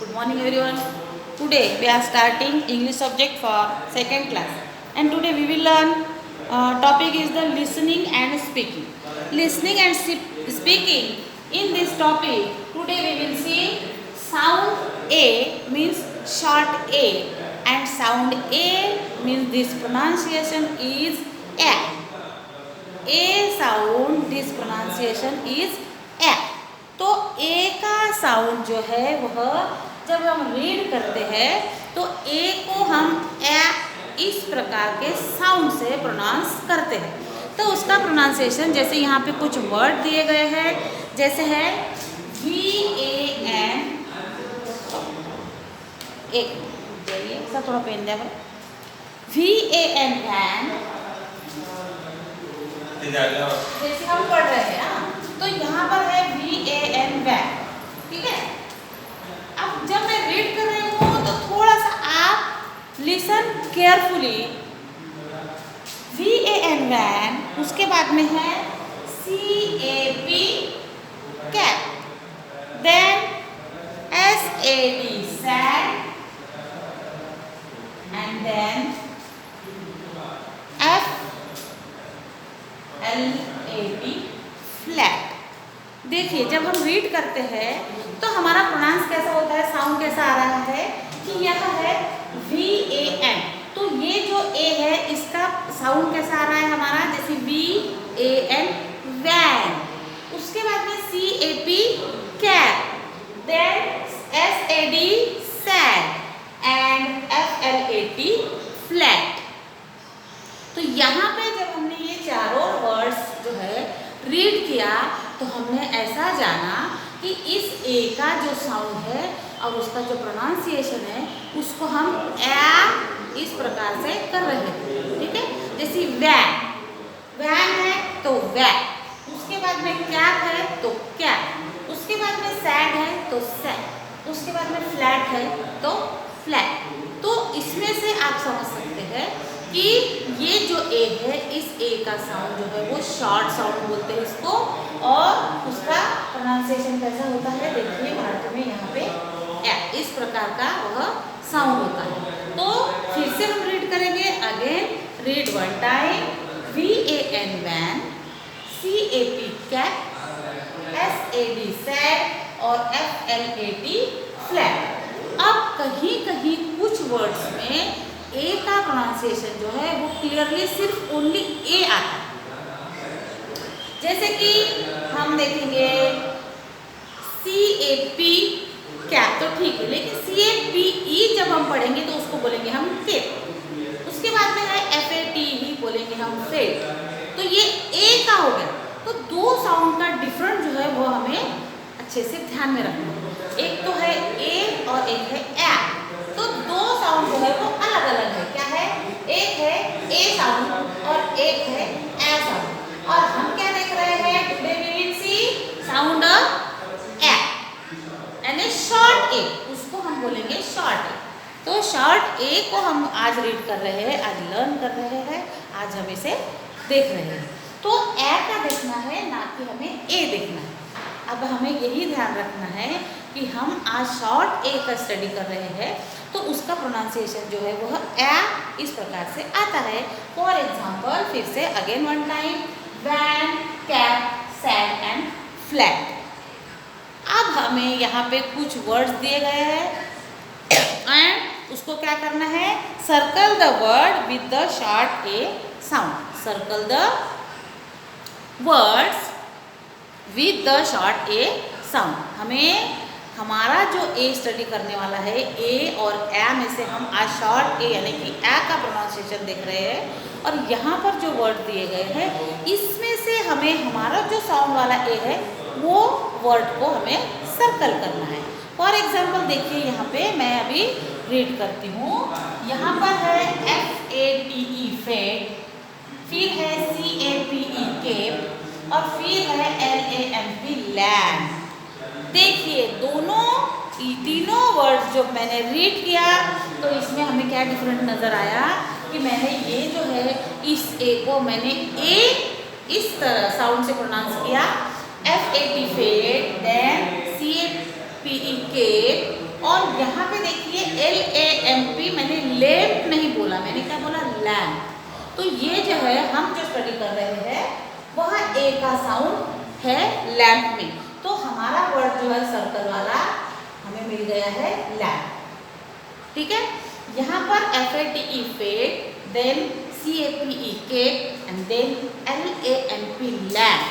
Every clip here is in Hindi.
Good morning everyone. Today we are starting English subject for second class, and today we will learn topic is the listening and speaking. Listening and speaking. In this topic today we will see sound A means short A, and sound A means this pronunciation is A. A sound this pronunciation is A. तो ए का साउंड जो है वह जब हम रीड करते हैं तो ए को हम ए इस प्रकार के साउंड से प्रोनाउंस करते हैं। तो उसका प्रोनाउंसिएशन जैसे यहाँ पे कुछ वर्ड दिए गए हैं, जैसे है VAN, एक देखिए सब थोड़ा पेन दिया VAN वैन, जैसे हम पढ़ रहे हैं तो यहाँ पर है VAN वैन, ठीक है। अब जब मैं रीड कर रही हूँ तो थोड़ा सा आप लिसन केयरफुली। VAN वैन, उसके बाद में है CAP cap, then SAD sad, and then FLAT flat. देखिए जब हम रीड करते हैं तो हमारा प्रोनाउंस कैसा होता है, साउंड कैसा आ रहा है कि यह है VAN, तो ये जो A है इसका साउंड कैसा आ रहा है हमारा, जैसे VAN वैन, उसके बाद में CAP cap, then SAD sad, and FLAT flat. तो यहाँ पे जब हमने ये चारों वर्ड्स जो है रीड किया तो हमने ऐसा जाना कि इस ए का जो साउंड है और उसका जो प्रोनाउंसिएशन है उसको हम ए इस प्रकार से कर रहे हैं, ठीक है। जैसे वैन, वैन है तो वैन, उसके बाद में कैप है तो कैप, उसके बाद में सैड है तो सैड, उसके बाद में फ्लैट है तो फ्लैट। तो इसमें से आप समझ सकते हैं कि ये जो ए है इस ए का साउंड जो है वो शॉर्ट साउंड बोलते हैं इसको, और उसका प्रोनाउंसिएशन कैसा होता है देखिए भारत में यहाँ पे ए, इस प्रकार का वह साउंड होता है। तो फिर से हम रीड करेंगे, again read one time, VAN van, CAP cap, SAD sad और FLAT फ्लैट। अब कहीं कहीं कुछ वर्ड्स में ए का प्रोनाउंसिएशन जो है वो क्लियरली सिर्फ ओनली ए आता है, जैसे कि हम देखेंगे CAP कैप तो ठीक है, लेकिन CAPE जब हम पढ़ेंगे तो उसको बोलेंगे हम केप, उसके बाद में है FAT ही बोलेंगे हम फेट। तो ये ए का हो गया, तो दो साउंड का डिफरेंट जो है वो हमें अच्छे से ध्यान में रखना है। एक तो है ए और एक है ए, तो दो साउंड जो है वो अलग अलग है। क्या है, एक है ए साउंड और एक है ए साउंड, और हम क्या देख रहे हैं, today we will see sound A यानी शॉर्ट ए, उसको हम बोलेंगे शॉर्ट ए। तो शॉर्ट ए को हम आज रीड कर रहे हैं, आज लर्न कर रहे हैं, आज हम इसे देख रहे हैं। तो ए का देखना है, ना कि हमें ए देखना है। अब हमें यही ध्यान रखना है कि हम आज शॉर्ट ए का स्टडी कर रहे हैं तो उसका प्रोनाउंसिएशन जो है वह ए इस प्रकार से आता है। फॉर एग्जाम्पल फिर से again one time, van, cap, sad and flat. अब हमें यहाँ पे कुछ वर्ड्स दिए गए हैं एंड उसको क्या करना है, circle the word with the short A sound, circle the words with the short A sound. हमें हमारा जो ए स्टडी करने वाला है ए और ए में से हम आज शॉर्ट ए यानी कि ए का प्रोनाउंसिएशन देख रहे हैं, और यहाँ पर जो वर्ड दिए गए हैं इसमें से हमें हमारा जो साउंड वाला ए है वो वर्ड को हमें सर्कल करना है। फॉर एग्जाम्पल देखिए यहाँ पे मैं अभी रीड करती हूँ, यहाँ पर है FATE फेट, फिर है CAPE केप, और फिर है LAMP लैम्प। देखिए दोनों तीनों वर्ड्स जो मैंने रीड किया तो इसमें हमें क्या डिफरेंट नज़र आया कि मैंने ये जो है इस ए को मैंने ए इस तरह साउंड से प्रोनाउंस किया, FAT fat, then P E cake. और यहाँ पे देखिए LAMP, मैंने लैम्प नहीं बोला, मैंने क्या बोला, लैम्प। तो ये जो है हम जो स्टडी कर रहे हैं वह ए का साउंड है लैम्प में। तो हमारा वर्ड जो है सर्कल वाला हमें मिल गया है लैम्प। ठीक है, यहाँ पर FATE fate, then CAPE cape and then LAMP lamp.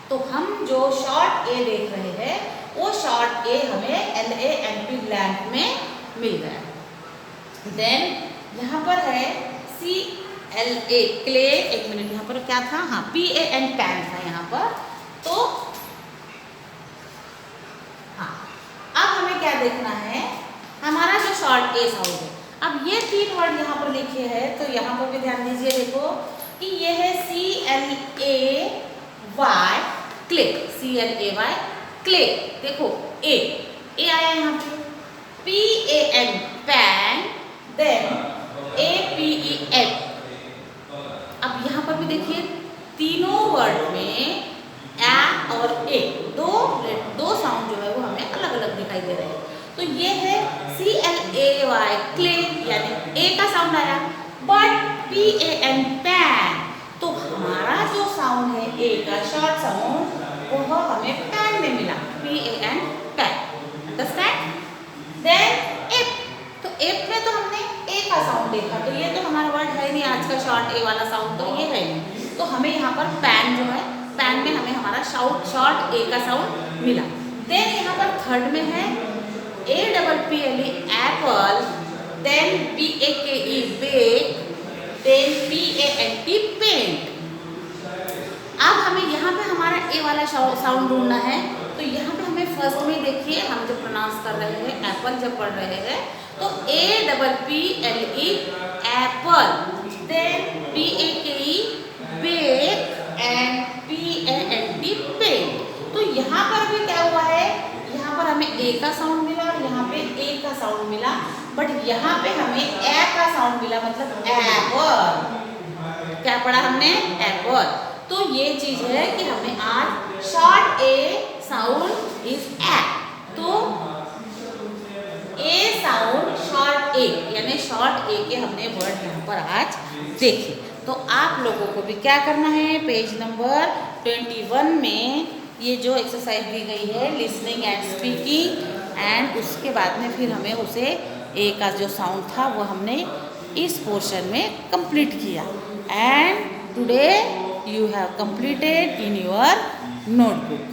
तो हम जो शॉर्ट ए देख रहे हैं वो शॉर्ट ए हमें LAMP लैम्प में मिल गया। देन यहाँ पर है CLA क्ले, एक मिनट, यहाँ पर क्या था, हाँ PAN पैन था यहाँ पर। तो हाँ, अब हमें क्या देखना है, हमारा जो शॉर्ट ए साउंड है। अब ये 3 वर्ड यहाँ पर लिखे हैं, तो यहाँ पर भी ध्यान दीजिए, देखो कि ये है CLAY क्ले, CLAY क्ले। देखो ए आया यहाँ पे, PAN पैन, देन APEN। अब यहाँ पर भी देखिए तीनों वर्ड में ए और ए दो साउंड जो है वो हमें अलग अलग दिखाई दे रहे हैं। तो ये है CLAY क्ले, यानी ए का साउंड आया, बट PAN पैन, तो हमारा जो साउंड है ए का शॉर्ट साउंड वो हमें पैन में मिला, PAN pan. Understand? Then ape, तो एप में तो हमने ए का साउंड देखा, तो ये तो हमारा वर्ड है नहीं आज का शॉर्ट ए वाला साउंड, तो ये है नहीं। तो हमें यहाँ पर पैन जो है, पैन में हमें हमारा शॉर्ट ए का साउंड मिला। देन यहाँ पर थर्ड में है APPLE apple, then BAKE bake, then PANT pant. अब हमें यहाँ पे हमारा ए वाला साउंड ढूंढना है। तो यहाँ पे हमें फर्स्ट में देखिए, हम जब प्रोनाउंस कर रहे हैं, एप्पल जब पढ़ रहे हैं, तो APPLE apple, then BAKE bake and PANT pant. तो यहाँ पर भी क्या हुआ है, यहाँ पर हमें ए का साउंड मिला और यहाँ पे ए का साउंड मिला, बट यहाँ पे हमें ए का साउंड मिला, मतलब एप्पल। क्या पढ़ा हमने, एप्पल। तो ये चीज है कि हमें आज short A sound is a. तो ए साउंड शॉर्ट ए, यानी शॉर्ट ए के हमने वर्ड यहाँ पर आज देखे। तो आप लोगों को भी क्या करना है, पेज नंबर 21 में ये जो एक्सरसाइज दी गई है लिसनिंग एंड स्पीकिंग, एंड उसके बाद में फिर हमें उसे ए का जो साउंड था वो हमने इस पोर्शन में कंप्लीट किया। And today you have completed in your notebook.